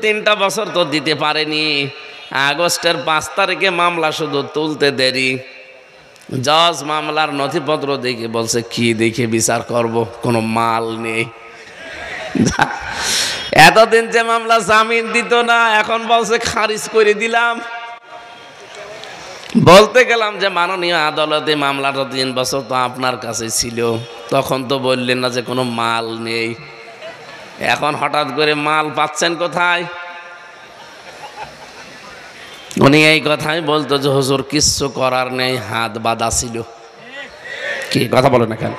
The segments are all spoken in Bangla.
3টা বছর তো দিতে পারেনি। আগস্টের 5 তারিখে মামলা শুধু তুলতে দেরি। জজ মামলার নথিপত্র দেখে বলছে কি দেখে বিচার করব, কোনো মাল নেই। এতদিন যে মামলা জামিন দিত না, এখন বলছে খারিজ করে দিলাম। বলতে গেলাম যে মাননীয় আদালতে মামলাটা 3 বছর তো আপনার কাছে ছিল, তখন তো বললেন না যে কোনো মাল নেই। এখন হঠাৎ করে মাল পাচ্ছেন কোথায়? উনি এই কথাই বলতো যে হুজুর কিচ্ছু করার নেই, হাত বাঁধা ছিল। কি কথা বলে না কেন?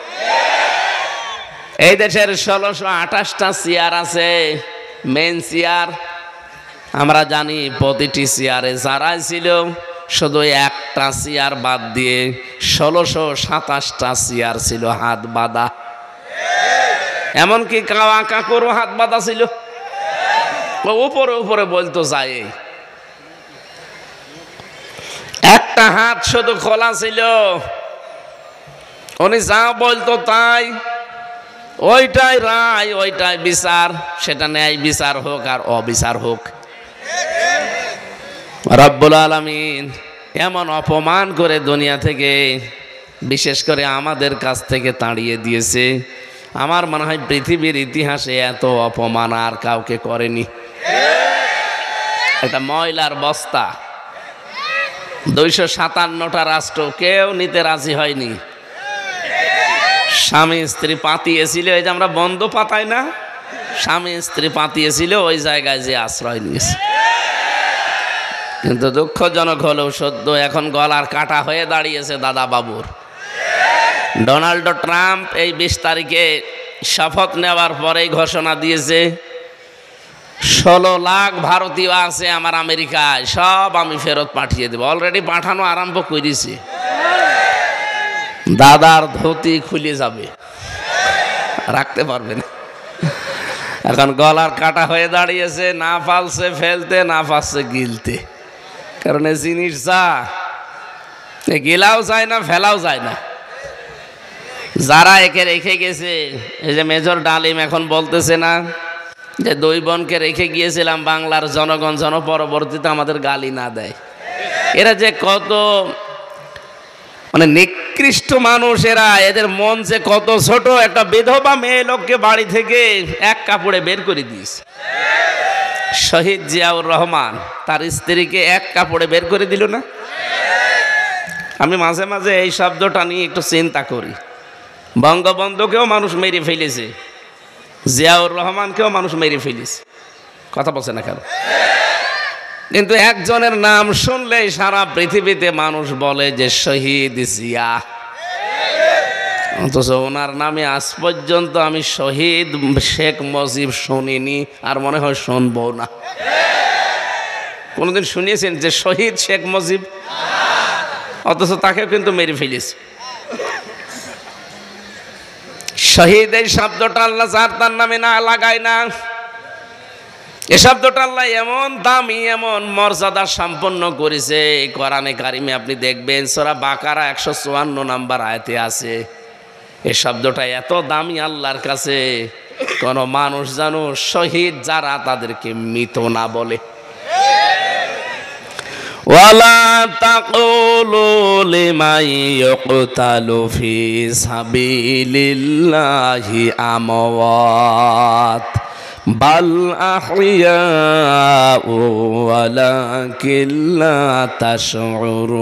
এই দেশের 1628টা চেয়ার আছে, মেন চেয়ার। আমরা জানি প্রতিটি চেয়ারে যারাই ছিল, শুধু একটা চেয়ার বাদ দিয়ে 1627টা চেয়ার ছিল হাত বাঁধা। এমনকি কাওয়া কাকুরও হাত বাঁধা ছিল। উপরে উপরে বলতো যায়, একটা হাত শুধু খোলা ছিল। উনি যা বলতো তাই, ওইটাই রায়, ওইটাই বিচার। সেটা ন্যায় বিচার হোক আর অবিচার হোক। রব্বুল আলামিন এমন অপমান করে দুনিয়া থেকে, বিশেষ করে আমাদের কাছ থেকে তাড়িয়ে দিয়েছে। আমার মনে হয় পৃথিবীর ইতিহাসে এত অপমান আর কাউকে করেনি। একটা ময়লার বস্তা 257টা রাষ্ট্র কেউ নিতে রাজি হয়নি। স্বামী স্ত্রী পাতিয়েছিল, এই যে আমরা বন্ধ পাতাই না, স্বামী স্ত্রী পাতিয়েছিল, ওই জায়গায় যে আশ্রয় নিয়েছে। কিন্তু দুঃখজনক হলেও সত্য, এখন গলার কাটা হয়ে দাঁড়িয়েছে দাদা বাবুর। ডোনাল্ড ট্রাম্প এই 20 তারিখে শপথ নেওয়ার পরেই ঘোষণা দিয়েছে 16 লাখ ভারতীয় আছে আমার আমেরিকায়, সব আমি ফেরত পাঠিয়ে দেব। অলরেডি পাঠানো আরম্ভ করেছি। দাদার ধুতি খুলে যাবে, রাখতে পারবে না। এখন গলার কাটা হয়ে দাঁড়িয়েছে, না পালছে ফেলতে, না পাচ্ছে গিলতে। কারণ এই জিনিস যা, গিলাও যায় না, ফেলাও যায় না। যারা একে রেখে গেছে, এই যে মেজর ডালিম এখন বলতেছে না যে 2 বোনকে রেখে গিয়েছিলাম বাংলার জনগণ যেন পরবর্তীতে আমাদের গালি না দেয়। এরা যে কত মানে নিকৃষ্ট মানুষ, এরা, এদের মন যে কত ছোট। একটা বিধবা মেয়ে লোককে বাড়ি থেকে এক কাপড়ে বের করে দিয়েছে। শহীদ জিয়াউর রহমান তার স্ত্রীকে এক কাপড়ে বের করে দিল না? আমি মাঝে মাঝে এই শব্দটা নিয়ে একটু চিন্তা করি। বঙ্গবন্ধুকেও মানুষ মেরে ফেলেছে, জিয়াউর রহমানকেও মানুষ মেরে ফেলেছে। কথা বলছে না কেন? কিন্তু একজনের নাম শুনলেই সারা পৃথিবীতে মানুষ বলে যে শহীদ জিয়া। অথচ ওনার নামে আজ পর্যন্ত আমি শহীদ শেখ মুজিব শুনিনি, আর মনে হয় শুনবো না। কোনদিন শুনিয়েছেন যে শহীদ শেখ মুজিব? অথচ তাকেও কিন্তু মেরে ফেলেছে। শহীদ এই শব্দটা আল্লাহ যার তার নামে না লাগায় না। এই শব্দটা আল্লাহ এমন দামি, এমন মর্যাদা সম্পন্ন করেছে। কোরআনে কারিমে আপনি দেখবেন সূরা বাকারা 154 নম্বর আয়াতে আছে। এই শব্দটা এত দামি আল্লাহর কাছে, কোন মানুষ জানো শহীদ যারা তাদেরকে মৃত না বলে। ওয়ালা তাকুলু লিমান ইয়ুকতালু ফি সাবিলিল্লাহি আমওয়াত বাল আহইয়াউ ওয়ালাকিন লা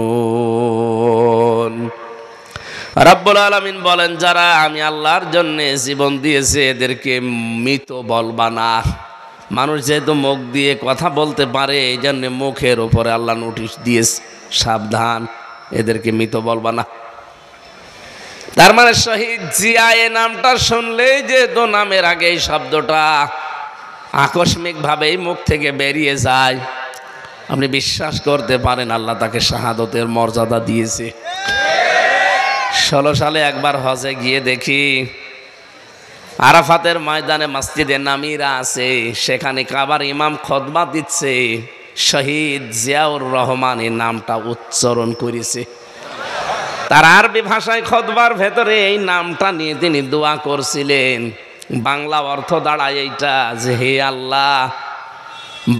তাশউরুন। রাব্বুল আলামিন বলেন, যারা আমি আল্লাহর জন্য জীবন দিয়েছে এদেরকে মৃত বলবা না। মানুষ যেহেতু মুখ দিয়ে কথা বলতে পারে, এই জন্য মুখের উপরে আল্লাহ নোটিশ দিয়েছে, সাবধান, এদেরকে মৃত বলবা না। তার মানে শহীদ জিয়া এই নামটা শুনলেই যেহেতু নামের আগে এই শব্দটা আকস্মিকভাবেই মুখ থেকে বেরিয়ে যায়, আপনি বিশ্বাস করতে পারেন আল্লাহ তাকে শাহাদতের মর্যাদা দিয়েছে। 16 সালে একবার হজে গিয়ে দেখি আরাফাতের ময়দানে মসজিদে নামিরা আছে, সেখানে কাবার ইমাম খুতবা দিচ্ছে, শহীদ জিয়াউর রহমান এই নামটা উচ্চারণ করেছে। তার আরবি ভাষায় খুতবার ভেতরে এই নামটা নিয়ে তিনি দোয়া করছিলেন। বাংলা অর্থ দাঁড়ায় এইটা যে, হে আল্লাহ,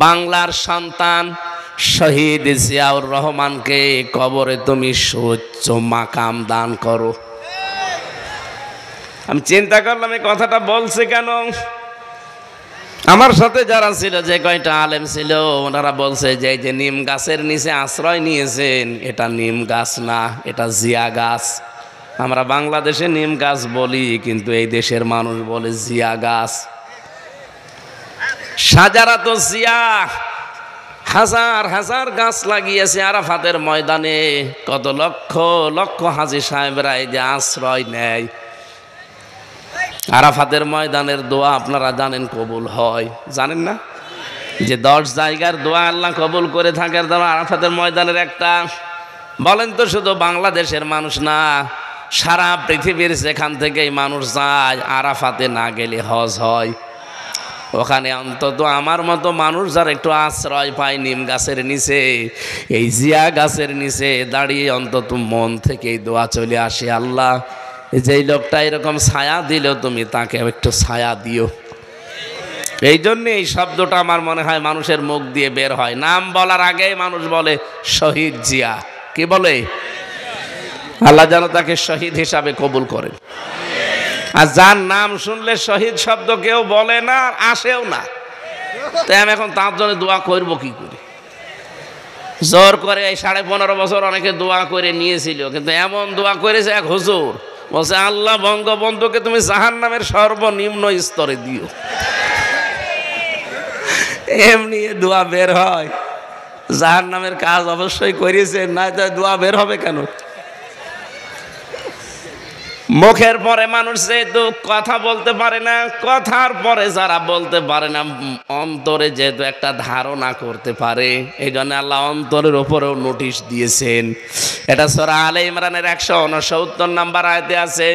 বাংলার সন্তান শহীদ জিয়াউর রহমানকে কবরে তুমি সুউচ্চ মাকাম দান করো। আমি চিন্তা করলাম এই কথাটা বলছে কেন। আমার সাথে যারা ছিল, যে কয়টা আলেম ছিল, ওনারা বলছে যে এই যে নিম গাছের নিচে আশ্রয় নিয়েছেন, এটা নিম গাছ না, এটা জিয়া গাছ। আমরা বাংলাদেশে নিম গাছ বলি, কিন্তু এই দেশের মানুষ বলে জিয়া গাছ। সাজারাত জিয়া হাজার হাজার গাছ লাগিয়েছে আরাফাতের ময়দানে। কত লক্ষ লক্ষ হাজী সাহেবরা এই যে আশ্রয় নেয়। আরাফাতের ময়দানের দোয়া আপনারা জানেন কবুল হয়, জানেন না? যে 10 জায়গার দোয়া আল্লাহ কবুল করে থাকে, আরাফাতের ময়দানের একটা। বলেন তো, শুধু বাংলাদেশের মানুষ না, সারা পৃথিবীর যেখান থেকেই মানুষ যায়, আরাফাতে না গেলে হজ হয়। ওখানে অন্তত আমার মতো মানুষ যারা একটু আশ্রয় পায় নিম গাছের নিচে, এই জিয়া গাছের নিচে দাঁড়িয়ে অন্তত মন থেকে দোয়া চলে আসে, আল্লাহ যেই লোকটা এরকম ছায়া দিল, তুমি তাকে একটু ছায়া দিও। এই জন্যে এই শব্দটা আমার মনে হয় মানুষের মুখ দিয়ে বের হয়। নাম বলার আগেই মানুষ বলে শহীদ জিয়া। কি বলে? আল্লাহ যেন তাকে শহীদ হিসাবে কবুল করেন। আর যার নাম শুনলে শহীদ শব্দ কেউ বলে না, আসেও না, তাই আমি এখন তার জন্য দোয়া করব কি করে? জোর করে এই 15.5 বছর অনেকে দোয়া করে নিয়েছিল, কিন্তু এমন দোয়া করেছে এক হুজুর বলছে, আল্লাহ বঙ্গবন্ধুকে তুমি জাহান্নামের সর্বনিম্ন স্তরে দিও। এমনি দোয়া বের হয়? জাহান্নামের কাজ অবশ্যই করেছে, না তো দোয়া বের হবে কেন? মুখের পরে মানুষ যেহেতু কথা বলতে পারে না, কথার পরে যারা বলতে পারে না, অন্তরে যেহেতু একটা ধারণা করতে পারে, এই জন্য আল্লাহ অন্তরের ওপরেও নোটিশ দিয়েছেন। এটা সূরা আলে ইমরানের 169 নম্বর আয়াতে আছে,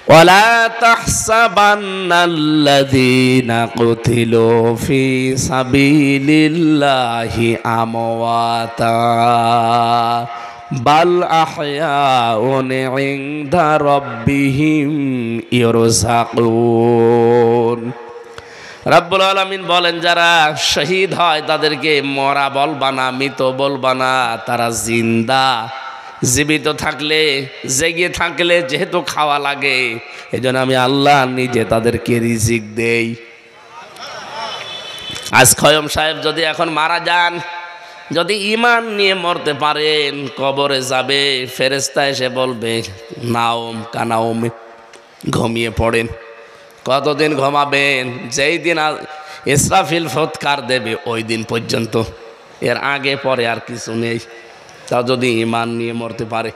ওয়ালা তাহসাবান্নাল্লাযীনা কুতিলু ফি সাবিলিল্লাহি আমওয়াতা বাল আহয়াউন ইনদা রাব্বিহিম ইরযাকুন। রব্বুল আলামিন বলেন, যারা শহীদ হয় তাদেরকে মরা বলবা না, মৃত বলবা না, তারা জিন্দা। জীবিত থাকলে, জেগে থাকলে যেহেতু খাওয়া লাগে, এজন্য আমি আল্লাহ নিজে তাদেরকে রিজিক দেই। আজ খয়ম সাহেব যদি এখন মারা যান, যদি ঈমান নিয়ে মরতে পারেন, কবরে যাবে, ফেরেশতা এসে বলবে নাওম কানাওম, ঘুমিয়ে পড়েন। কতদিন ঘুমাবেন? যেই দিন ইসরাফিল ফৎকার দেবে ওই দিন পর্যন্ত, এর আগে পরে আর কিছু নেই। তা যদি ঈমান নিয়ে মরতে পারে,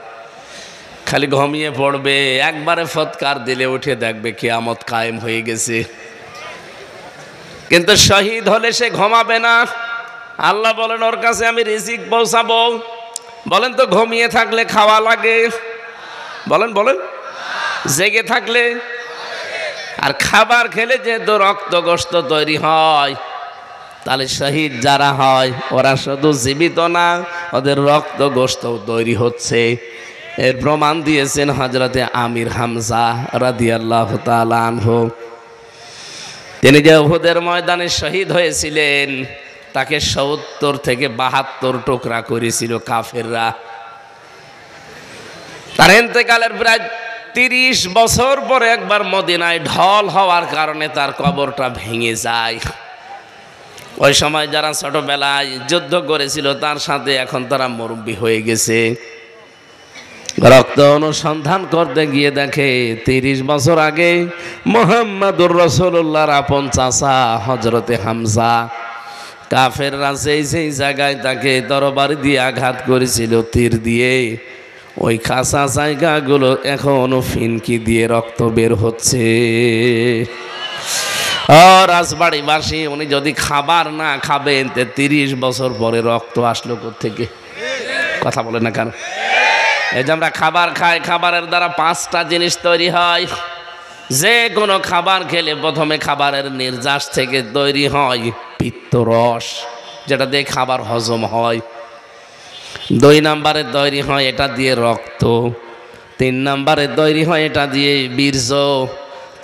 খালি ঘুমিয়ে পড়বে, একবারে ফৎকার দিলে উঠে দেখবে কিয়ামত কায়েম হয়ে গেছে। কিন্তু শহীদ হলে সে ঘুমাবে না। আল্লাহ বলেন, ওর কাছে আমি রিজিক পৌঁছাবো। বলেন তো, ঘুমিয়ে থাকলে খাওয়া লাগে? বলেন বলেন। জেগে থাকলে? আর খাবার খেলে যেহেতু রক্ত গোশত তৈরি হয়, তাহলে শহীদ যারা হয় ওরা শুধু জীবিত না, ওদের রক্ত গোশত তৈরি হচ্ছে। এর প্রমাণ দিয়েছেন হযরতে আমির হামজা রাদিয়াল্লাহু তাআলা আনহু। তিনি যে উহুদের ময়দানে শহীদ হয়েছিলেন, তাকে 70 থেকে 72 টুকরা করেছিল কাফেররা। তার ইন্তেকালের প্রায় 30 বছর পরে একবার মদিনায় ঢল হওয়ার কারণে তার কবরটা ভেঙে যায়। ওই সময় যারা ছোটবেলায় যুদ্ধ করেছিল তার সাথে এখন তারা মুরব্বী হয়ে গেছে। রক্ত অনুসন্ধান করতে গিয়ে দেখে 30 বছর আগে মুহাম্মাদুর রাসূলুল্লাহর আপন চাচা হযরতে হামজা, কাফেররা সেই জায়গায় তাকে তরবারি দিয়ে আঘাত করেছিল, তীর দিয়ে। ওই খাসা জায়গাগুলো এখনো ফিনকি দিয়ে রক্ত বের হচ্ছে। রাজবাড়িবাসী উনি যদি খাবার না খাবেন, 30 বছর পরে রক্ত আসলো কোত্থেকে? কথা বলে না কেন? এই যে আমরা খাবার খাই, খাবারের দ্বারা 5টা জিনিস তৈরি হয়। যে কোনো খাবার খেলে প্রথমে খাবারের নির্যাস থেকে তৈরি হয় পিত্তরস, যেটা দিয়ে খাবার হজম হয়। 2 নম্বরে তৈরি হয় এটা দিয়ে রক্ত। 3 নম্বরে তৈরি হয় এটা দিয়ে বীর্য।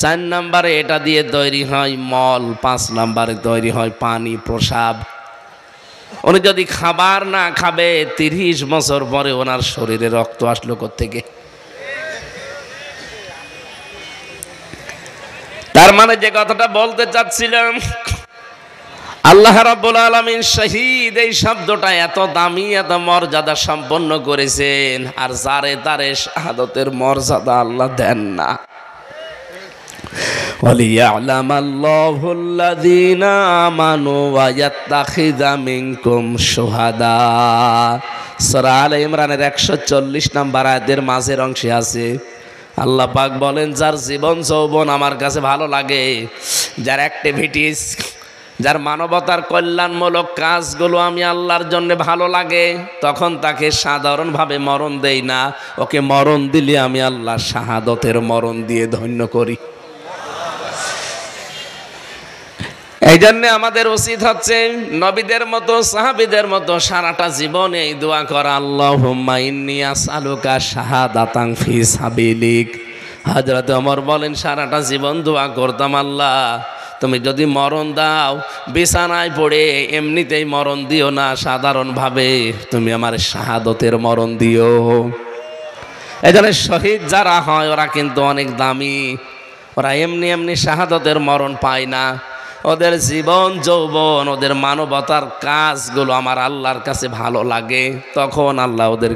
4 নম্বরে এটা দিয়ে তৈরি হয় মল, 5 নম্বরে তৈরি হয় পানি, প্রসাব। উনি যদি খাবার না খাবে 30 বছর পরে ওনার শরীরে রক্ত আসলো কোত্থেকে? তার মানে যে কথাটা বলতে চাচ্ছিলাম, আল্লাহ রাব্বুল আলামিন শহীদ এই শব্দটা এত দামি, এত মর্যাদা সম্পন্ন করেছেন, আর যারে তারে শাহাদতের মর্যাদা আল্লাহ দেন না। ওয়ালিয়া'লামাল্লাহুল্লাযীনা আমানু ওয়া ইয়াত্তাখিযা মিনকুম শুহাদা। সূরা আলে ইমরানের 140 নম্বর আয়াতের মাঝের অংশে আছে, আল্লাহ পাক বলেন, যার জীবন যৌবন আমার কাছে ভালো লাগে, যার অ্যাক্টিভিটিস, যার মানবতার কল্যাণমূলক কাজগুলো আমি আল্লাহর জন্য ভালো লাগে, তখন তাকে সাধারণভাবে মরণ দেই না, ওকে মরণ দিলে আমি আল্লাহ শাহাদতের মরণ দিয়ে ধন্য করি। এই জন্য আমাদের উচিত হচ্ছে নবীদের মতো, সাহাবীদের মতো সারাটা জীবন এই দোয়া করা, আল্লাহুম্মা ইন্নী আসআলুকা শাহাদাতান ফি সাবিলিক। হযরত ওমর বলেন, সারাটা জীবন দোয়া করতাম, আল্লাহ তুমি যদি মরণ দাও বিছানায় পড়ে এমনিতেই মরণ দিও না, সাধারণভাবে তুমি আমার শাহাদতের মরণ দিও। এজন্য শহীদ যারা হয় ওরা কিন্তু অনেক দামি, ওরা এমনি এমনি শাহাদতের মরণ পায় না। ওদের জীবন যৌবন, ওদের মানবতার কাজগুলো আমার আল্লাহর কাছে ভালো লাগে, তখন আল্লাহ ওদের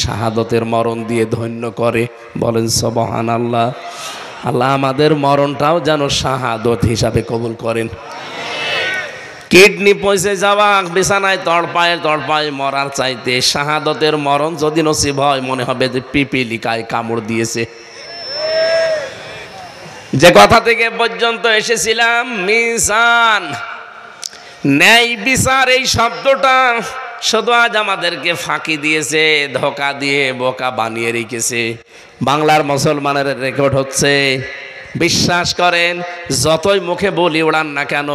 শাহাদতের মরণ দিয়ে ধন্য করে। বলেন সুবহানাল্লাহ। আল্লাহ আমাদের মরণটাও যেন শাহাদত হিসাবে কবুল করেন। কিডনি পয়সে যাওয়া, বিছানায় তড়পায় মরার চাইতে শাহাদতের মরণ যদি নসিব হয়, মনে হবে যে পিপিলিকায় কামড় দিয়েছে। যে কথা থেকে পর্যন্ত এসেছিলাম, মিজান, ন্যায় বিচার, এই শব্দটা শুধু আজ আমাদেরকে ফাঁকি দিয়েছে, ধোকা দিয়ে বোকা বানিয়ে রেখেছে। বাংলার মুসলমানের রেকর্ড হচ্ছে, বিশ্বাস করেন যতই মুখে বলি ওড়ান না কেন,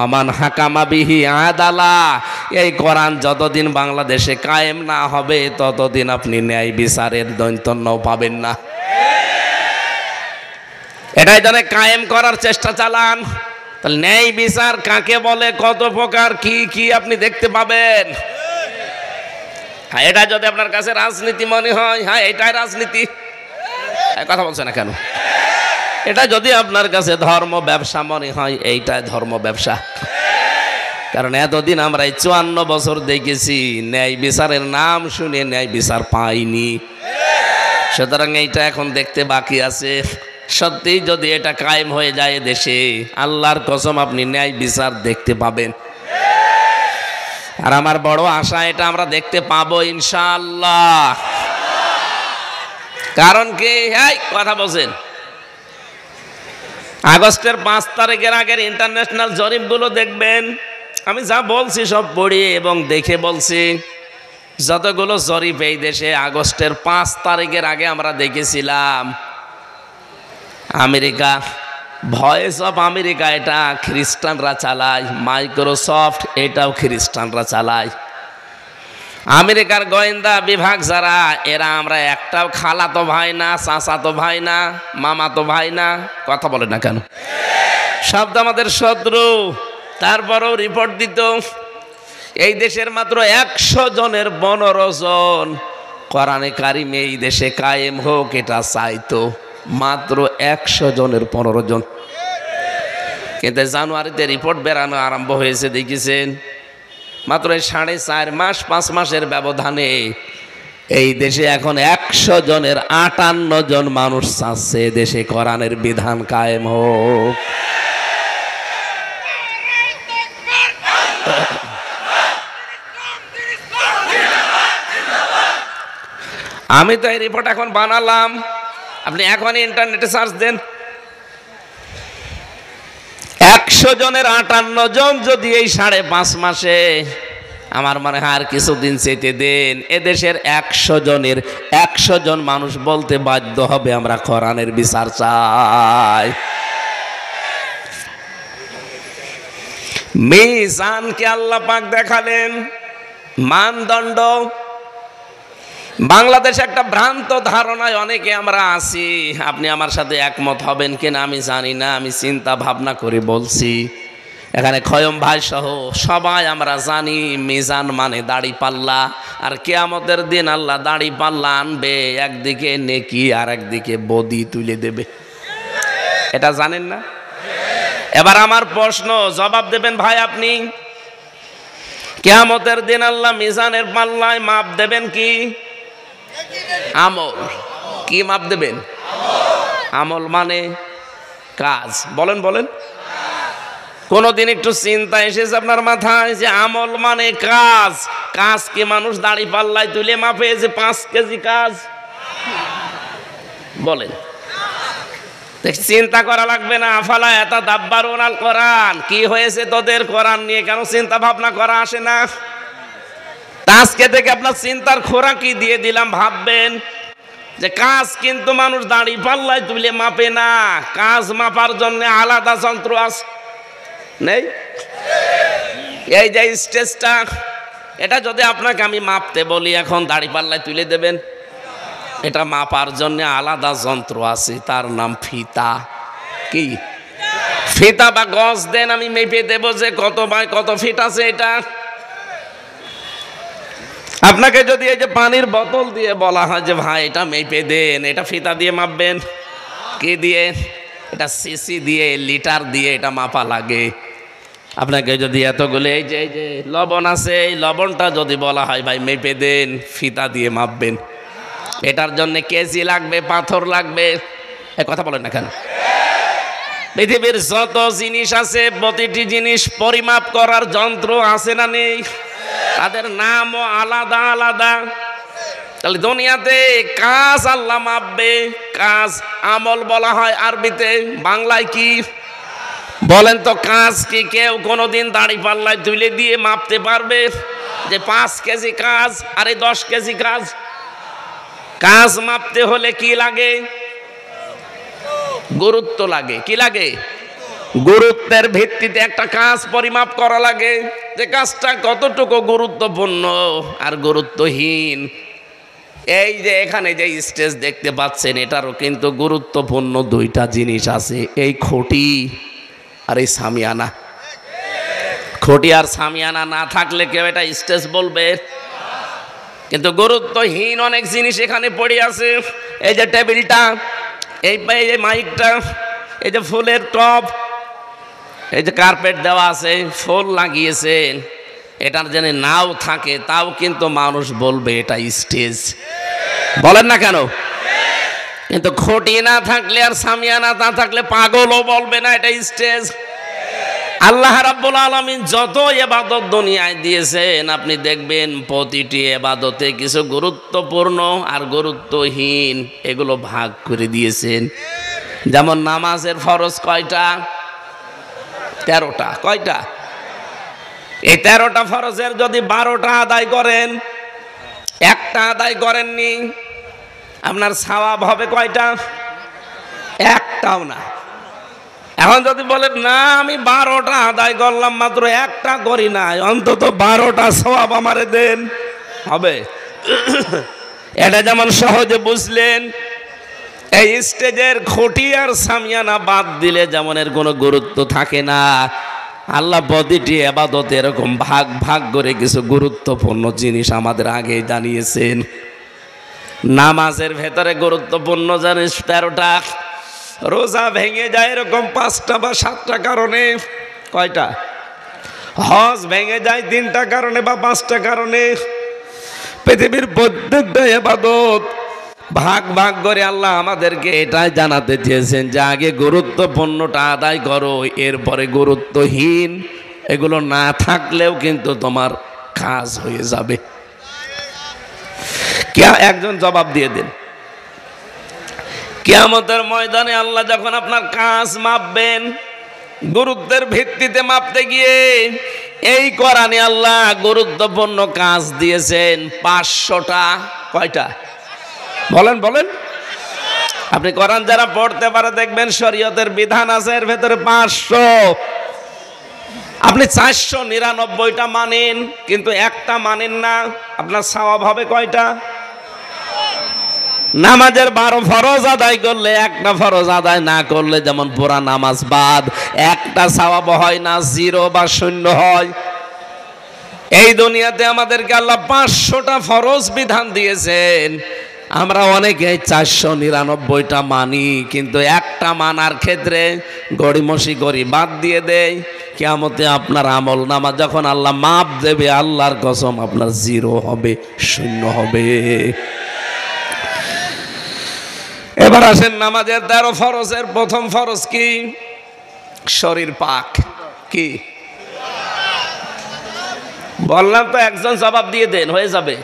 আমান হাকামা বিহি আদালা, এই কোরআন যতদিন বাংলাদেশে কায়েম না হবে ততদিন আপনি ন্যায় বিচারের দৈন্তন্যও পাবেন না। এটাই ধরে কায়েম করার চেষ্টা চালান। তাহলে ন্যায় বিচার কাকে বলে, কত প্রকার, কি কি আপনি দেখতে পাবেন। হ্যাঁ, এটা যদি আপনার কাছে রাজনীতি মনে হয়, হ্যাঁ এটাই রাজনীতি, কথা বলছে না কেন? এটা যদি আপনার কাছে ধর্ম ব্যবসা মনে হয়, এইটাই ধর্ম ব্যবসা। কারণ এতদিন আমরা এই 54 বছর দেখেছি ন্যায় বিচারের নাম শুনে ন্যায় বিচার পাইনি, সুতরাং এইটা এখন দেখতে বাকি আছে। সত্যি যদি এটা কায়েম হয়ে যায় দেশে, আল্লাহর কসম আপনি ন্যায় বিচার দেখতে পাবেন। আর আমার বড় আশা এটা আমরা দেখতে পাবো ইনশাআল্লাহ। কারণ কি, হ্যাঁ কথা বলছেন, আগস্টের 5 তারিখের আগের ইন্টারন্যাশনাল জরিপগুলো দেখবেন, আমি যা বলছি সব পড়ি এবং দেখে বলছি। যতগুলো জরিপ এই দেশে আগস্টের 5 তারিখের আগে আমরা দেখেছিলাম, আমেরিকা, ভয়েস অফ আমেরিকা এটা খ্রিস্টানরা চালায়, মাইক্রোসফট এটাও খ্রিস্টানরা চালায়। আমেরিকার গোয়েন্দা বিভাগ যারা, এরা আমরা একটাও খালাতো ভাই না, চাচাতো ভাই না, মামাতো ভাই না, কথা বলে না কেন? সব তো আমাদের শত্রু। তারপরেও রিপোর্ট দিত, এই দেশের মাত্র 100 জনের 15 জন কোরআনে কারিমে এই দেশে কায়েম হোক এটা চাইতো, মাত্র 100 জনের 15 জন। কিন্তু জানুয়ারিতে রিপোর্ট বেরানো আরম্ভ হয়েছে, দেখেছেন মাত্র 4.5 মাস 5 মাসের ব্যবধানে এই দেশে এখন 100 জনের 58 জন মানুষ চাচ্ছে দেশে কোরআনের বিধান কায়েম হোক। আমি তো এই রিপোর্ট এখন বানালাম, আপনি এখনই ইন্টারনেটে সার্চ দেন। 100 জনের 58 জন যদি এই 5.5 মাসে, আমার মনে হয় আর কিছুদিন চেতে দেন, এদেশের 100 জনের 100 জন মানুষ বলতে বাধ্য হবে আমরা কোরআনের বিচার চাই। মিজানকে আল্লাহ পাক দেখালেন মানদণ্ড। বাংলাদেশে একটা ভ্রান্ত ধারণায় অনেকে আমরা আছি, আপনি আমার সাথে একমত হবেন কিনা আমি জানি না, আমি চিন্তা ভাবনা করে বলছি। এখানে খয়ম ভাই সহ সবাই আমরা জানি মিজান মানে দাড়ি পাল্লা, আর কিয়ামতের দিন আল্লাহ দাড়ি পাল্লা আনবে, একদিকে নেকি আর একদিকে বদি তুলে দেবে। এটা জানেন না? এবার আমার প্রশ্ন, জবাব দেবেন ভাই আপনি। কিয়ামতের দিন আল্লাহ মিজানের পাল্লায় মাপ দেবেন কি? আমল। কি মাপ দেবেন? আমল মানে কাজ। বলেন বলেন, কোনদিন একটু চিন্তা এসেছে আপনার মাথায় যে আমল মানে কাজ? কাজ কি মানুষ দাড়ি পাল্লায় তুলে মাপে যে 5 কেজি কাজ? বলেন, চিন্তা করা লাগবে না? আফালা ইয়াতাদাব্বারুন আল কোরআন, কি হয়েছে তোদের কোরআন নিয়ে কেন চিন্তা ভাবনা করা আসে না? আজকে থেকে আপনার চিন্তার খোরাকি দিয়ে দিলাম, ভাববেন যে কাজ কিন্তু মানুষ দাড়ি পাল্লায় তুলে মাপে না, কাজ মাপার জন্য আলাদা যন্ত্র আছে। নেই? এই যে স্টেজটা, এটা যদি আপনাকে আমি মাপতে বলি এখন দাড়ি পাল্লায় তুলে দেবেন? এটা মাপার জন্য আলাদা যন্ত্র আছে, তার নাম ফিতা। কি ফিতা বা গজ দেন, আমি মেপে দেব যে কত বাই কত ফিট আছে। এটা আপনাকে যদি এই যে পানির বোতল দিয়ে বলা হয় যে ভাই এটা মেপে দেন, এটা ফিতা দিয়ে মাপবেন? কি দিয়ে? এটা সিসি দিয়ে, লিটার দিয়ে এটা মাপা লাগে। আপনাকে যদি এতগুলো এই যে লবণ আছে, এই লবণটা যদি বলা হয় ভাই মেপে দেন, ফিতা দিয়ে মাপবেন? এটার জন্য কেজি লাগবে, পাথর লাগবে। এ কথা বলেন না কেন? পৃথিবীর যত জিনিস আছে প্রতিটি জিনিস পরিমাপ করার যন্ত্র আছে না নেই? তাদের নামও আলাদা আলাদা। তাহলে দুনিয়াতে কাজ আল্লাহ মাপবে, কাজ আমল বলা হয় আরবিতে, বাংলায় কি বলেন তো? কাজ কি কেউ কোনোদিন দাড়ি পাল্লায় তুলে দিয়ে মাপতে পারবে যে 5 কেজি কাজ আরে 10 কেজি কাজ? কাজ মাপতে হলে কি লাগে? গুরুত্ব লাগে। কি লাগে? গুরুত্বের ভিত্তিতে একটা কাজ পরিমাপ করা লাগে যে কাজটা কতটুকু গুরুত্বপূর্ণ আর গুরুত্বহীন। এই যে এখানে যে স্টেজ দেখতে পাচ্ছেন, এটারও কিন্তু গুরুত্বপূর্ণ 2টা জিনিস আছে, এই খুঁটি আর এই সামিয়ানা। খুঁটি আর সামিয়ানা না থাকলে কেউ এটা স্টেজ বলবে? কিন্তু গুরুত্বহীন অনেক জিনিস এখানে পড়ে আছে। এই যে টেবিলটা, এই যে মাইকটা, এই যে ফুলের টব, এই যে কার্পেট দেওয়া আছে, ফুল লাগিয়েছেন, এটার যেন নাও থাকে তাও কিন্তু মানুষ বলবে এটা স্টেজ। বলেন না কেন? কিন্তু খুঁটি না থাকলে আর সামিয়ানা না থাকলে পাগলও বলবে না এটা স্টেজ। আল্লাহ রাব্বুল আলামিন যত ইবাদত দুনিয়ায় দিয়েছেন, আপনি দেখবেন প্রতিটি ইবাদতে কিছু গুরুত্বপূর্ণ আর গুরুত্বহীন এগুলো ভাগ করে দিয়েছেন। যেমন নামাজের ফরজ কয়টা? 13টা। কয়টা? এই 13টা ফরজের যদি 12টা আদায় করেন, একটা আদায় করেননি, আপনার সওয়াব হবে কয়টা? একটাও না। এখন যদি বলেন না আমি 12টা আদায় করলাম মাত্র একটা করি নাই, অন্তত 12টা সওয়াব আমারে দেন, হবে? এটা যেমন সহজে বুঝলেন, এই স্টেজের খুঁটি আর সামিয়ানা বাদ দিলে যেমন এর কোনো গুরুত্ব থাকে না, আল্লাহ প্রতিটি ইবাদতে এরকম ভাগ ভাগ করে কিছু গুরুত্বপূর্ণ জিনিস আমাদের আগে জানিয়েছেন। নামাজের ভেতরে গুরুত্বপূর্ণ জিনিস 13টা। রোজা ভেঙে যায় এরকম 5টা বা 7টা কারণে। কয়টা? হজ ভেঙে যায় 3টা কারণে বা 5টা কারণে। পৃথিবীর প্রত্যেকটা ইবাদত ভাগ ভাগ করে আল্লাহ আমাদেরকে এটাই জানাতে চেয়েছেন যে আগে গুরুত্বপূর্ণটা আদায় করো, এরপরে গুরুত্বহীন এগুলো না থাকলেও কিন্তু তোমার কাজ হয়ে যাবে। একজন জবাব দিয়ে দিন, কিয়ামতের ময়দানে আল্লাহ যখন আপনার কাজ মাপবেন, গুরুত্বের ভিত্তিতে মাপতে গিয়ে এই কোরআনে আল্লাহ গুরুত্বপূর্ণ কাজ দিয়েছেন 500টা। কয়টা? বলেন বলেন। আপনি কোরআন যারা পড়তে পারে দেখবেন শরীয়তের বিধান আছে এর ভেতরে 500। আপনি 499টা মানেন কিন্তু একটা মানেন না, আপনার সওয়াব হবে কয়টা? নামাজের 12 ফরজ আদায় করলে একটা ফরজ আদায় না করলে যেমন পুরা নামাজ বাদ, একটা সওয়াব হয় না, 0 বা 0 হয়। এই দুনিয়াতে আমাদেরকে আল্লাহ 500টা ফরজ বিধান দিয়েছেন, আমরা অনেকে 499টা মানি, কিন্তু একটা মানার ক্ষেত্রে গড়িমসি করি, বাদ দিয়ে দেয়। কিয়ামতে আপনার আমল নামা যখন আল্লাহ মাপ দেবে, আল্লাহর কসম আপনার 0 হবে, 0 হবে। এবার আসেন নামাজের 13 ফরজের প্রথম ফরজ কি? শরীর পাক। কি বললাম তো, একজন জবাব দিয়ে দেন, হয়ে যাবে।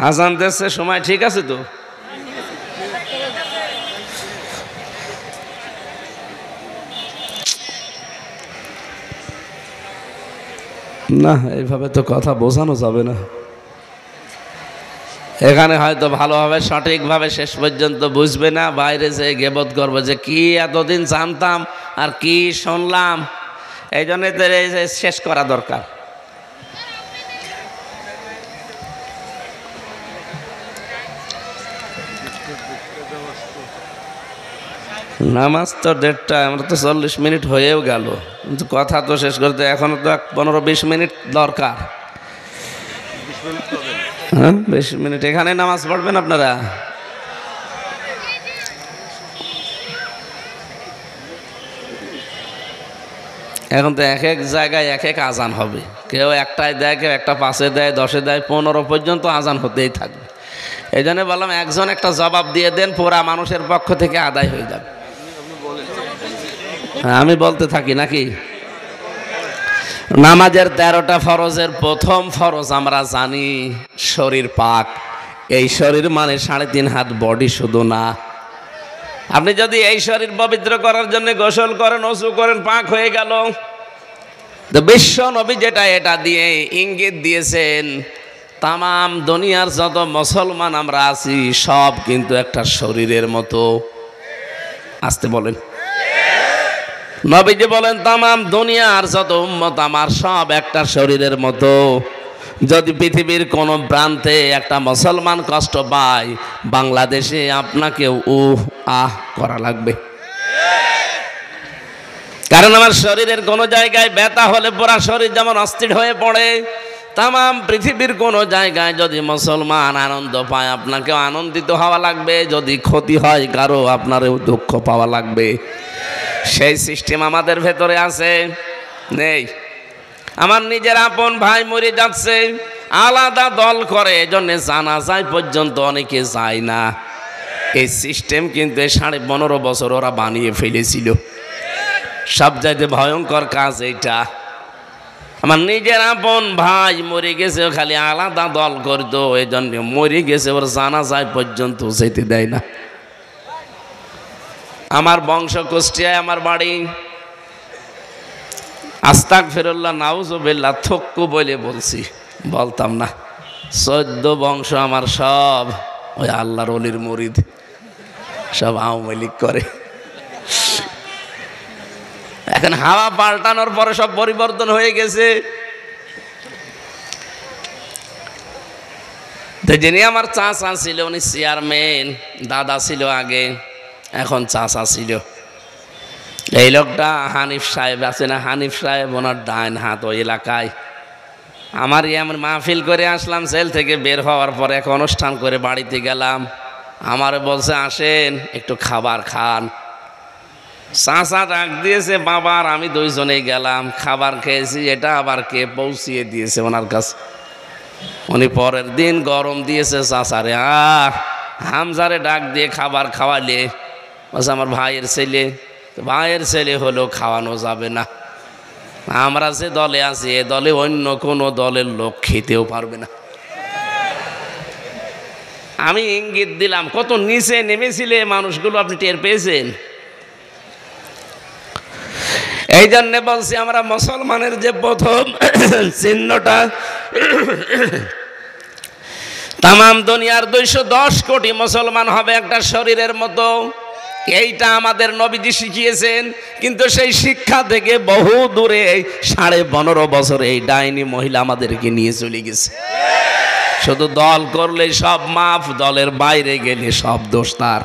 আজান দিচ্ছে, সময় ঠিক আছে তো? না, এইভাবে তো কথা বোঝানো যাবে না। এখানে হয়তো ভালোভাবে সঠিকভাবে শেষ পর্যন্ত বুঝবে না, বাইরে যে গেবত করবে যে কি এতদিন জানতাম আর কি শুনলাম। এই জন্য শেষ করা দরকার। নামাজ তো 1:30, আমরা তো 40 মিনিট হয়েও গেল, কিন্তু কথা তো শেষ করতে এখনো তো 15-20 মিনিট দরকার। হ্যাঁ, 20 মিনিট এখানে নামাজ পড়বেন আপনারা। এখন তো এক এক জায়গায় এক এক আজান হবে, কেউ একটায় দেয়, কেউ একটা 5-এ দেয়, 10-এ দেয়, 15 পর্যন্ত আজান হতেই থাকবে। এই জন্য বললাম একজন একটা জবাব দিয়ে দেন, পুরা মানুষের পক্ষ থেকে আদায় হয়ে যাবে। আমি বলতে থাকি নাকি? নামাজের 13টা ফরজের প্রথম ফরজ আমরা জানি শরীর পাক। এই শরীর মানে 3.5 হাত বডি শুধু না। আপনি যদি এই শরীর পবিত্র করার জন্য গোসল করেন, ওযু করেন, পাক হয়ে গেল। তো বিশ্ব নবী যেটা এটা দিয়ে ইঙ্গিত দিয়েছেন, তামাম দুনিয়ার যত মুসলমান আমরা আছি সব কিন্তু একটা শরীরের মতো। আসতে বলেন। নবীজি বলেন তামাম দুনিয়ার যত উম্মত আমার সব একটা শরীরের মতো। যদি পৃথিবীর কোন প্রান্তে একটা মুসলমান কষ্ট পায়, বাংলাদেশে আপনাকে আহ করা লাগবে। কারণ আমার শরীরের কোন জায়গায় ব্যথা হলে পুরা শরীর যেমন অস্থির হয়ে পড়ে, তামাম পৃথিবীর কোন জায়গায় যদি মুসলমান আনন্দ পায়, আপনাকেও আনন্দিত হওয়া লাগবে। যদি ক্ষতি হয় কারো, আপনারও দুঃখ পাওয়া লাগবে। সেই সিস্টেম আমাদের ভেতরে আছে? নেই। আমার নিজের আপন ভাই মরে যাচ্ছে, আলাদা দল করে, এজন্য জানাজায় পর্যন্ত অনেকে যায় না। এই সিস্টেম কিন্তু 15.5 বছর ওরা বানিয়ে ফেলেছিল। সবচাইতে ভয়ঙ্কর কাজ এইটা। আমার নিজের আপন ভাই মরে গেছে, খালি আলাদা দল করতো, এই জন্য মরে গেছে, ওর জানাজায় পর্যন্ত যেতে দেয় না। আমার বংশ কুষ্টিয়ায়, আমার বাড়ি। আস্তাগফিরুল্লাহ, নাউজুবিল্লাহ, থক্কু বলে বলছি, বলতাম না। 14 বংশ আমার সব ওই আল্লাহর ওলির মুরিদ, সব আওয়ামী লীগ করে। এখন হাওয়া পাল্টানোর পরে সব পরিবর্তন হয়ে গেছে। তো যিনি আমার চাচা ছিল, উনি চেয়ারম্যান, দাদা ছিল আগে, এখন চাচা ছিল। এই লোকটা হানিফ সাহেব আছে না, হানিফ সাহেব ওনার ডাইন হাত ওই এলাকায়। আমার এমন মাহফিল করে আসলাম, জেল থেকে বের হওয়ার পরে এক অনুষ্ঠান করে বাড়িতে গেলাম। আমারে বলছে আসেন একটু খাবার খান। চাচা ডাক দিয়েছে বাবার, আমি 2 জনেই গেলাম, খাবার খেয়েছি। এটা আবার কে পৌঁছিয়ে দিয়েছে ওনার কাছে। উনি পরের দিন গরম দিয়েছে চাচারে, হামজারে ডাক দিয়ে খাবার খাওয়ালে। বলছে আমার ভাইয়ের ছেলে। ভাইয়ের ছেলে হলেও খাওয়ানো যাবে না, আমরা যে দলে আছি এ দলে অন্য কোনো দলের লোক খেতেও পারবে না। আমি ইঙ্গিত দিলাম, কত নিচে নেমেছিলে মানুষগুলো, আপনি টের পেয়েছেন? এই জন্যে বলছি আমরা মুসলমানের যে প্রথম চিহ্নটা, তামাম দুনিয়ার 210 কোটি মুসলমান হবে একটা শরীরের মতো। এইটা আমাদের নবীজি শিখিয়েছেন, কিন্তু সেই শিক্ষা থেকে বহু দূরে 15.5 বছর এই ডাইনি মহিলা আমাদেরকে নিয়ে চলে গেছে। শুধু দল করলে সব মাফ, দলের বাইরে গেলে সব দোষ তার।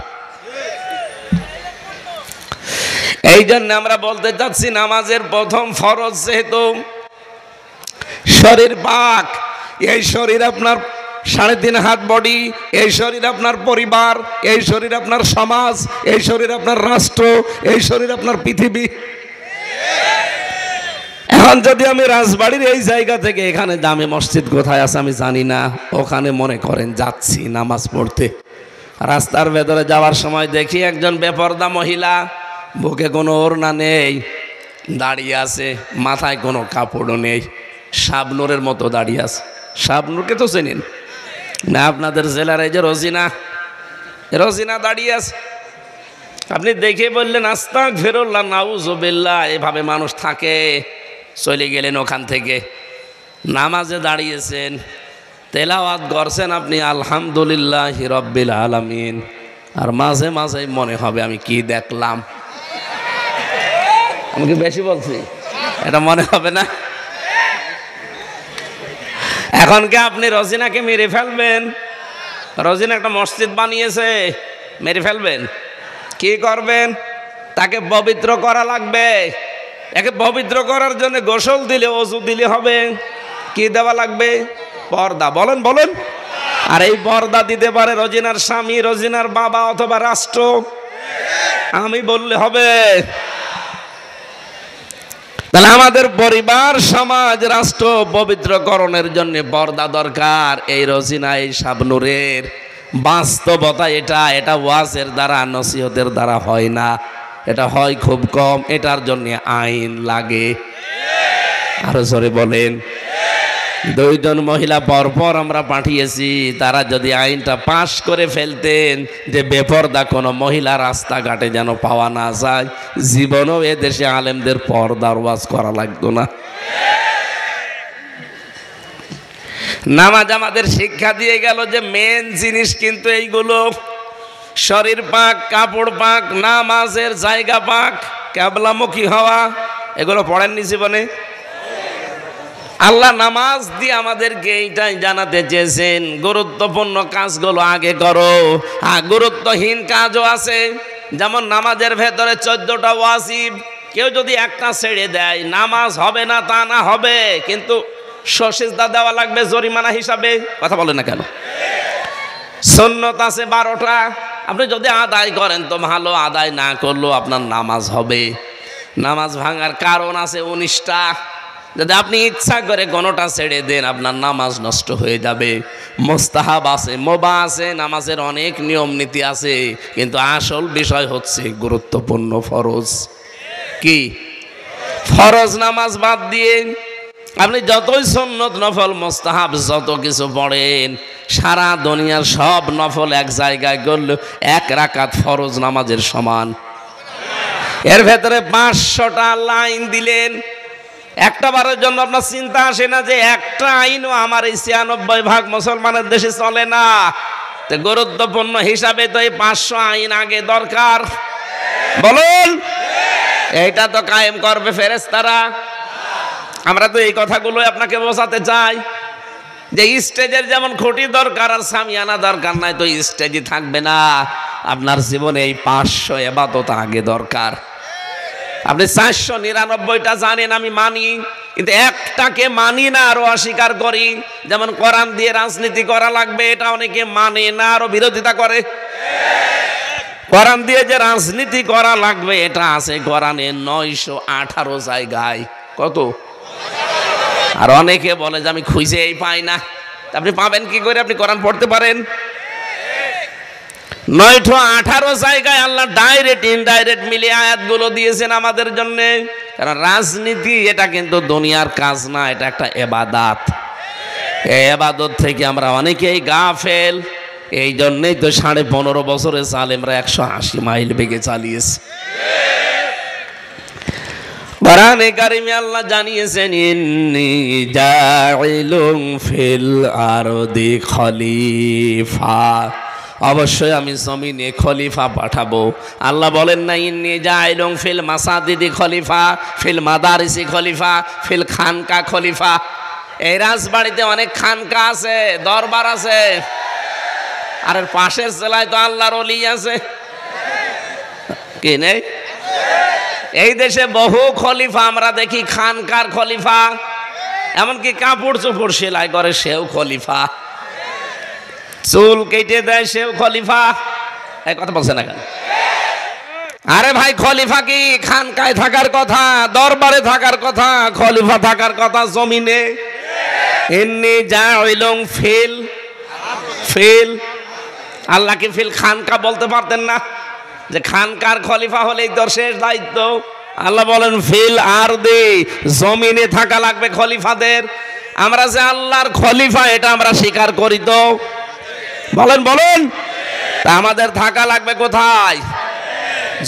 এই জন্য আমরা বলতে চাচ্ছি, নামাজের প্রথম ফরজ যেহেতু শরীর পাক, এই শরীর আপনার 3.5 হাত বডি, এই শরীর আপনার পরিবার, এই শরীর আপনার সমাজ, এই শরীর আপনার রাষ্ট্র, এই শরীর আপনার পৃথিবী। এখন যদি আমি রাজবাড়ির এই জায়গা থেকে এখানে জামে মসজিদ কোথায় আছে আমি জানি না, ওখানে মনে করেন যাচ্ছি নামাজ পড়তে, রাস্তার ভেতরে যাওয়ার সময় দেখি একজন বেপরদা মহিলা, বুকে কোনো ওড়না নেই, দাঁড়িয়ে আছে, মাথায় কোনো কাপড়ও নেই, শাবনুরের মতো দাঁড়িয়ে আছে। শাবনুরকে তো চেনেন না আপনাদের জেলার? এই যে রোজিনা দাঁড়িয়ে আছে। আপনি দেখে বললেন আস্তাগফিরুল্লাহ, নাউযুবিল্লাহ, এভাবে মানুষ থাকে? চলে গেলেন ওখান থেকে, নামাজে দাঁড়িয়েছেন, তেলাওয়াত করছেন আপনি আলহামদুলিল্লাহি রাব্বিল আলামিন, আর মাঝে মাঝে মনে হবে আমি কি দেখলাম। আমি কি বেশি বলছি? এটা মনে হবে না? এখন কি আপনি রোজিনাকে মেরে ফেলবেন? রোজিনা একটা মসজিদ বানিয়েছে, মেরে ফেলবেন? কি করবেন? তাকে পবিত্র করা লাগবে। একে পবিত্র করার জন্য গোসল দিলে, ওযু দিলে হবে। কি দেওয়া লাগবে? পর্দা। বলেন বলেন। আর এই পর্দা দিতে পারে রোজিনার স্বামী, রোজিনার বাবা অথবা রাষ্ট্র? আমি বললে হবে? তাহলে আমাদের পরিবার, সমাজ, রাষ্ট্র পবিত্রকরণের জন্য পর্দা দরকার। এই রোজিনা, এই শাবনুরের বাস্তবতা এটা ওয়াজের দ্বারা, নসিহতের দ্বারা হয় না, এটা হয় খুব কম। এটার জন্য আইন লাগে। আরো জোরে বলেন। 2 জন মহিলা পরপর আমরা পাঠিয়েছি, তারা যদি আইনটা পাশ করে ফেলতেন যে বেপরদা কোনো মহিলা রাস্তাঘাটে যেন পাওয়া না যায়, জীবনেও এদেশে আলেমদের পর্দার ওয়াজ করা লাগতো না। নামাজ আমাদের শিক্ষা দিয়ে গেল যে মেন জিনিস কিন্তু এইগুলো, শরীর পাক, কাপড় পাক, নামাজের জায়গা পাক, কিবলামুখী হওয়া, এগুলো পড়েননি জীবনে? আল্লাহ নামাজ দিয়ে আমাদেরকে এইটাই জানাতে চেয়েছেন, গুরুত্বপূর্ণ কাজগুলো আগে করো। হ্যাঁ, গুরুত্বহীন কাজও আছে, যেমন নামাজের ভেতরে 14টা ওয়াজিব। কেউ যদি একটা ছেড়ে দেয়, নামাজ হবে না তা না, হবে, কিন্তু সিজদা দেওয়া লাগবে জরিমানা হিসাবে। কথা বলে না কেন? সুন্নত আছে 12টা, আপনি যদি আদায় করেন তো ভালো, আদায় না করলেও আপনার নামাজ হবে। নামাজ ভাঙার কারণ আছে 19টা, যদি আপনি ইচ্ছা করে কোনোটা ছেড়ে দেন আপনার নামাজ নষ্ট হয়ে যাবে। মুস্তাহাব আছে, মুবাহ আছে, নামাজের অনেক নিয়ম নীতি আছে, কিন্তু আসল বিষয় হচ্ছে গুরুত্বপূর্ণ ফরজ। কি ফরজ? নামাজ বাদ দিয়ে আপনি যতই সুন্নত, নফল, মুস্তাহাব যত কিছু পড়েন, সারা দুনিয়ার সব নফল এক জায়গায় করলে 1 রাকাত ফরজ নামাজের সমান। এর ভেতরে 500টা লাইন দিলেন, একটা বারের জন্য আপনার চিন্তা আসে না যে একটা আইনও আমার এই 96% মুসলমানের দেশে চলে না? তো গুরুত্বপূর্ণ হিসাবে তো এই 500 আইন আগে দরকার। বলুন, এইটা তো কায়েম করবে ফেরেশতারা। আমরা তো এই কথাগুলো আপনাকে বোঝাতে চাই যে স্টেজের যেমন খুঁটি দরকার আর সামিয়ানা দরকার নাই, তো স্টেজই থাকবে না। আপনার জীবনে এই 500 ইবাদত আগে দরকার। আপনি 499টা জানেন, আমি মানি, কিন্তু একটাকে মানি না, আরো অস্বীকার করি। যেমন কোরআন দিয়ে রাজনীতি করা লাগবে, এটা অনেকে মানে না, আরো বিরোধিতা করে। কোরআন দিয়ে যে রাজনীতি করা লাগবে এটা আছে কোরআনে 918 জায়গায়। কত? আর অনেকে বলে যে আমি খুঁজেই পাই না। আপনি পাবেন কি করে? আপনি কোরআন পড়তে পারেন? 918 জায়গায় আল্লাহ ডাইরেক্ট ইনডাইরেক্ট মিলিয়ে আয়াতগুলো দিয়েছেন আমাদের জন্য। কারণ রাজনীতি এটা কিন্তু দুনিয়ার কাজ না, এটা একটা ইবাদত। এই ইবাদত থেকে আমরা অনেকেই গাফেল। এই জন্যই তো 15.5 বছরে জালেমরা 180 মাইল বেগে চালিয়েছে। কোরআনে কারিমে আল্লাহ জানিয়েছেন, ইন্নী জাইলুন ফিল আরদি খলিফা। অবশ্যই আমি জমিনে খলিফা পাঠাবো। আল্লাহ বলেন না ইন্নী জাইলুন ফিল মাসাজিদি খলিফা, ফিল মাদারিসি খলিফা, ফিল খানকা খলিফা। এই রাজবাড়িতে অনেক খানকা আছে, দরবার আছে, আর এর পাশের জেলায় তো আল্লাহর ওলি আছে, কি নেই? এই দেশে বহু খলিফা আমরা দেখি, খানকার খলিফা, এমনকি কাপড় চোপড় সেলাই করে সেও খলিফা, চুল কেটে দেয় সেও খলিফা। এই কথা বলছে না কেন? আরে ভাই, খলিফা কি খানকায় থাকার কথা, দরবারে থাকার কথা? খলিফা থাকার কথা জমিনে। ইন্নী জাইলুন ফিল ফিল, আল্লাহ কি ফিল খানকা বলতে পারতেন না? যে খানকার খলিফা হলেই তোর শেষ দায়িত্ব। আল্লাহ বলেন ফিল আরদি, জমিনে থাকা লাগবে খলিফাদের। আমরা যে আল্লাহর খলিফা এটা আমরা স্বীকার করি তো? বলেন বলেন। তা আমাদের থাকা লাগবে কোথায়?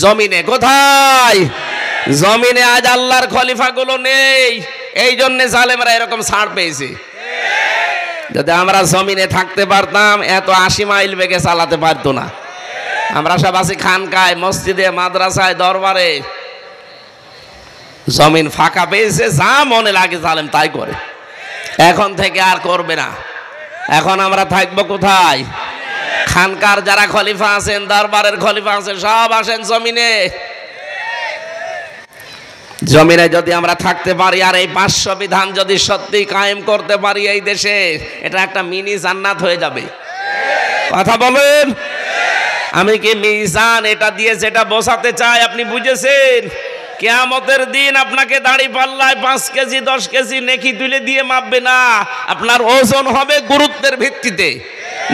জমিনে। কোথায়? জমিনে। আজ আল্লাহর খলিফা গুলো নেই, এই জন্য জালেমরা এরকম ছাড় পেয়েছে। যদি আমরা জমিনে থাকতে পারতাম এত 80 মাইল বেগে চালাতে পারতো না। আমরা সব আছি খানকায়, মসজিদে, মাদ্রাসায়, দরবারে। জমিন ফাঁকা পেয়েছে, যা মনে লাগে জালেম তাই করে। এখন থেকে আর করবে না। এখন আমরা থাকবো কোথায়? খানকার যারা খলিফা আছেন, দরবারের খলিফা আছেন, সব আসেন জমিনে। জমিনে যদি আমরা থাকতে পারি আর এই 500 বিধান যদি সত্যি কায়েম করতে পারি এই দেশে, এটা একটা মিনি জান্নাত হয়ে যাবে। কথা বলেন। আমি কি মিজান এটা দিয়ে যেটা বোঝাতে চাই আপনি বুঝেছেন? কিয়ামতের দিন আপনাকে দাড়ি পাল্লায় 5 কেজি 10 কেজি নেকি তুলে দিয়ে মাপবে না, আপনার ওজন হবে গুরুত্বের ভিত্তিতে।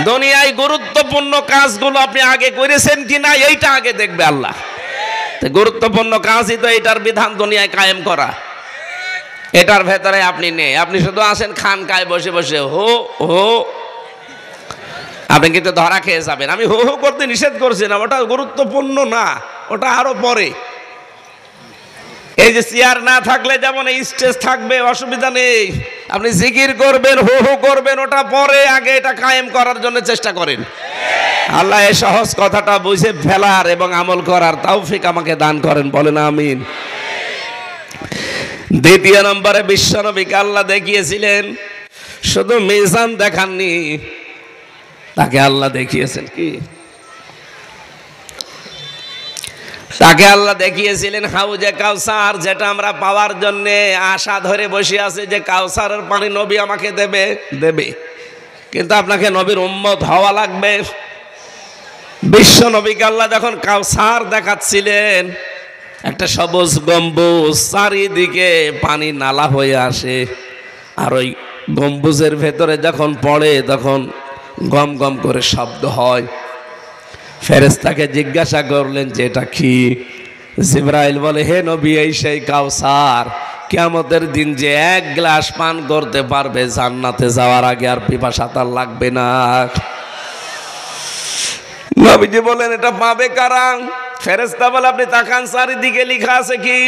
দুনিয়ায় গুরুত্বপূর্ণ কাজগুলো আপনি আগে করেছেন কিনা এইটা আগে দেখবে আল্লাহ। গুরুত্বপূর্ণ কাজই তো এটার বিধান দুনিয়ায় কায়েম করা। এটার ভেতরে আপনি নেই, আপনি শুধু আসেন খানকায় বসে বসে হো হো, আপনি কিন্তু ধরা খেয়ে যাবেন। আমি হো হো করতে নিষেধ করছি না, ওটা গুরুত্বপূর্ণ না, ওটা আরো পরে। এই যে চেয়ার না থাকলে যেমন এই স্টেজ থাকবে, অসুবিধা নেই, আপনি জিকির করবেন, হো হো করবেন, ওটা পরে, আগে এটা কায়েম করার জন্য চেষ্টা করেন। আল্লাহ এই সহজ কথাটা বুঝে ফেলার এবং আমল করার তৌফিক আমাকে দান করেন, বলেন আমিন। দ্বিতীয় নম্বরে বিশ্বনবীকে আল্লাহ দেখিয়েছিলেন, শুধু মিজান দেখাননি, তাকে আল্লাহ দেখিয়েছেন কি? তাকে আল্লাহ দেখিয়েছিলেন হাউজে কাউসার, যেটা আমরা পাওয়ার জন্য আশা ধরে বসে আছি যে কাউসারের পানি নবী আমাকে দেবে দেবে, কিন্তু আপনাকে নবীর উম্মত হওয়া লাগবে। বিশ্ব নবীকে আল্লাহ যখন কাউসার দেখাচ্ছিলেন, একটা সবুজ গম্বুজ, চারিদিকে পানি নালা হয়ে আসে, আর ওই গম্বুজের ভেতরে যখন পড়ে তখন গম গম করে শব্দ হয়। ফেরেশতাকে জিজ্ঞাসা করলেন যে এটা কি? জিবরাইল বলে, হে নবী, এই সেই কাউসার, কিয়ামতের দিন যে 1 গ্লাস পান করতে পারবে জান্নাতে যাওয়ার আগে আর পিপাসা তার লাগবে না। নবীজি বলেন, এটা পাবে কারা? ফেরেশতা বলে, আপনি তাকান, চারিদিকে লেখা আছে কি?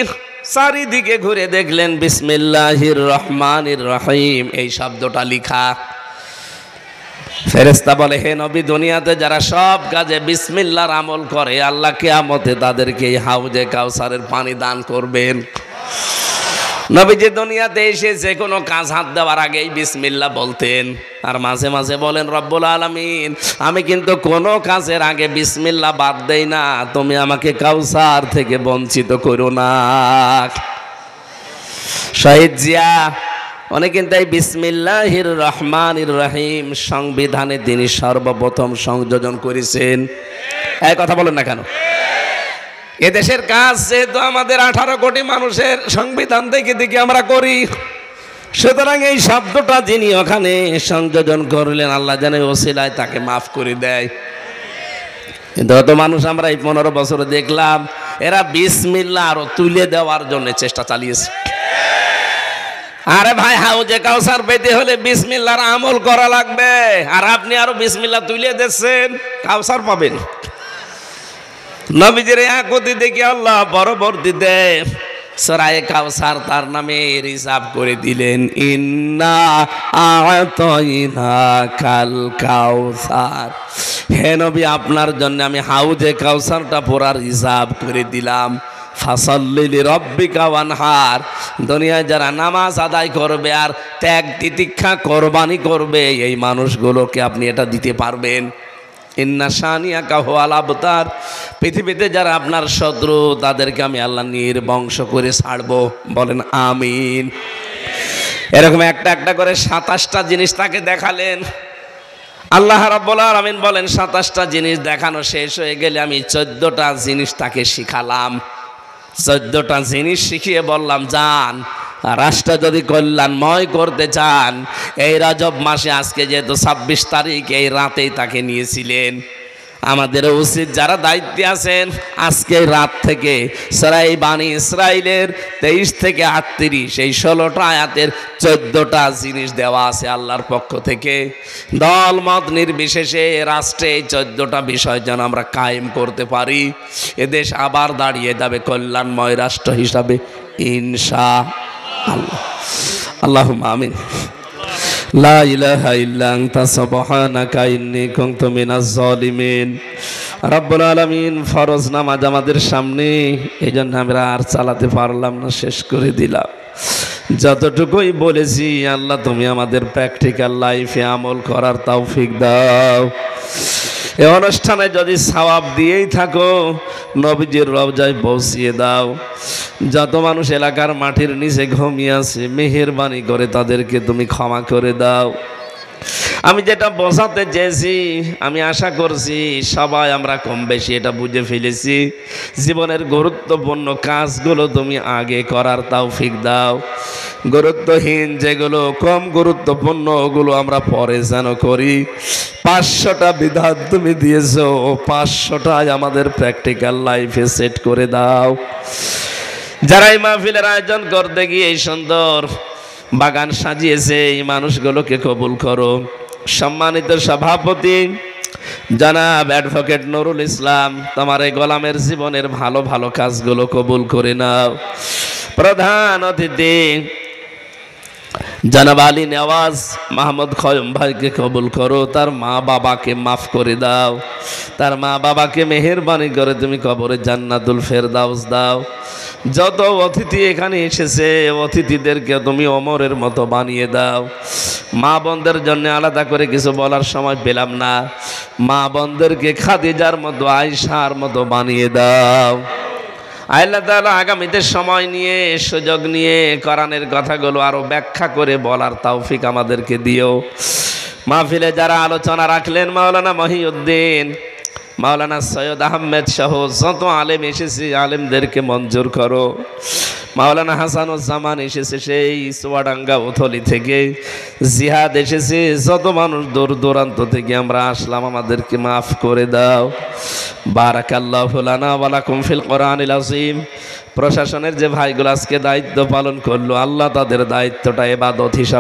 চারিদিকে ঘুরে দেখলেন বিসমিল্লাহির রহমানির রহিম এই শব্দটা লেখা। ফেরেশতা বলে, হে নবী, দুনিয়াতে যারা সব কাজে বিসমিল্লাহর আমল করে, আল্লাহ কিয়ামতে তাদেরকে এই হাউজে কাউসারের পানি দান করবেন। নবীজি দুনিয়াতে এসে যে কোনো কাজ হাত দেওয়ার আগেই বিসমিল্লাহ বলতেন, আর মাঝে মাঝে বলেন, রব্বুল আলামিন, আমি কিন্তু কোনো কাজের আগে বিসমিল্লাহ বাদ দেই না, তুমি আমাকে কাউসার থেকে বঞ্চিত করো না। শহীদ জিয়া উনি কিন্তু এই বিসমিল্লাহির রহমানির রহিম সংবিধানে তিনি সর্বপ্রথম সংযোজন করেছেন। এই কথা বলেন না কেন? এদেশের কাজ যেহেতু আমাদের 18 কোটি মানুষের সংবিধান দেখে দেখে আমরা করি, সুতরাং এই শব্দটা যিনি ওখানে সংযোজন করলেন, আল্লাহ জানে ওসিলায় তাকে মাফ করে দেয়। কিন্তু অত মানুষ আমরা এই 15 বছরে দেখলাম, এরা বিসমিল্লাহ আরো তুলে দেওয়ার জন্য চেষ্টা চালিয়েছে। আরে ভাই, হাউজে কাউসার পেতে হলে বিসমিল্লাহর আমল করা লাগবে, আর আপনি আরো বিসমিল্লাহ তুলে দিচ্ছেন, কাউসার পাবেন। নবীজির আকতি দেখি আল্লাহ পরবর্তীতে সূরায়ে কাউসার তার নামে হিসাব করে দিলেন, ইন্না আ'তাইনাকাল কাউসার। হে নবী, আপনার জন্য আমি হাউজে কাউসারটা পুরার হিসাব করে দিলাম। ফাসাল্লি লিরাব্বিকা ওয়ানহার। দুনিয়ায় যারা নামাজ আদায় করবে আর ত্যাগ তিতিক্ষা কোরবানি করবে, এই মানুষগুলোকে আপনি এটা দিতে পারবেন। ইন্না শানিয়াকা হুয়াল আবতার। পৃথিবীতে যারা আপনার শত্রু, তাদেরকে আমি আল্লাহ নির্বংশ করে ছাড়বো। বলেন আমিন। এরকম একটা একটা করে 27টা জিনিস তাকে দেখালেন। আল্লাহ রাব্বুল আলামিন বলেন, 27টা জিনিস দেখানো শেষ হয়ে গেলে আমি 14টা জিনিস তাকে শিখালাম। 14টা জিনিস শিখিয়ে বললাম, যান রাষ্ট্র যদি কল্যাণময় করতে চান, এই রজব মাসে আজকে যেহেতু 26 তারিখ, এই রাতেই তাকে নিয়েছিলেন। আমাদের উচিত যারা দায়িত্বে আছেন, আজকে রাত থেকে সূরা বানী ইসরাইলের 23 থেকে 38 এই 16টা আয়াতের 14টা জিনিস দেওয়া আছে আল্লাহর পক্ষ থেকে। দল মত নির্বিশেষে রাষ্ট্রে এই 14টা বিষয় যেন আমরা কায়েম করতে পারি, এদেশ আবার দাঁড়িয়ে যাবে কল্যাণময় রাষ্ট্র হিসাবে ইনশাআল্লাহ। আল্লাহুম্মা আমিন। লা ইলাহা ইল্লা আনতা সুবহানাকা ইন্নী কুনতু মিনাজ জালিমিন। রব্বুল আলামিন ফরজ নামাজ আমাদের সামনে, এই জন্য আমরা আর চালাতে পারলাম না, শেষ করে দিলাম। যতটুকুই বলেছি আল্লাহ তুমি আমাদের প্র্যাকটিক্যাল লাইফে আমল করার তৌফিক দাও। এই অনুষ্ঠানে যদি সওয়াব দিয়েই থাকো, নবীজির রওজায় পৌঁছিয়ে দাও। যত মানুষ এলাকার মাটির নিচে ঘুমিয়ে আছে, মেহেরবানি করে তাদেরকে তুমি ক্ষমা করে দাও। আমি যেটা বোঝাতে চেয়েছি, আমি আশা করছি সবাই আমরা কম বেশি এটা বুঝে ফেলেছি। জীবনের গুরুত্বপূর্ণ কাজগুলো তুমি আগে করার তৌফিক দাও। গুরুত্বহীন যেগুলো, কম গুরুত্বপূর্ণ, ওগুলো আমরা পরে যেন করি। 500টা বিধান তুমি দিয়েছো, 500টাই আমাদের প্র্যাকটিক্যাল লাইফে সেট করে দাও। যারা এই মাহফিলের আয়োজন করতে গিয়ে এই সুন্দর বাগান সাজিয়েছে, এই মানুষগুলোকে কবুল করো। সম্মানিত সভাপতি জনাব অ্যাডভোকেট নুরুল ইসলাম, তোমার এই গোলামের জীবনের ভালো ভালো কাজগুলো কবুল করে নাও। প্রধান অতিথি জনাব আলী নেওয়াজ মাহমুদ খয়ম ভাইকে কবুল করো। তার মা বাবাকে মাফ করে দাও। তার মা বাবাকে মেহেরবানি করে তুমি কবরে জান্নাতুল ফেরদাউস দাও। যত অতিথি এখানে এসেছে, অতিথিদেরকে তুমি ওমরের মতো বানিয়ে দাও। মা বোনদের জন্য আলাদা করে কিছু বলার সময় পেলাম না। মা বোনদেরকে খাদিজার মতো, আয়েশার মতো বানিয়ে দাও। আল্লাহ তাআলা আগামীতে সময় নিয়ে, সুযোগ নিয়ে কোরআনের কথাগুলো আরো ব্যাখ্যা করে বলার তৌফিক আমাদেরকে দিও। মাহফিলে যারা আলোচনা রাখলেন, মাওলানা মহিউদ্দিন, মাওলানা সৈয়দ আহমেদ সহ যত আলেম এসেছে, আলেমদেরকে মঞ্জুর করো। মাওলানা হাসানুজ্জামান এসেছে সেই চুয়াডাঙ্গা উথলি থেকে, জিহাদ এসেছে, যত মানুষ দূর দূরান্ত থেকে আমরা আসলাম, আমাদেরকে মাফ করে দাও। বারাকাল্লাহু লানা ওয়া লাকুম ফিল কোরআনিল আযীম। প্রশাসনের যে ভাইগুলো আজকে দায়িত্ব পালন করলো, আল্লাহ তাদের দায়িত্বটা ইবাদত হিসাবে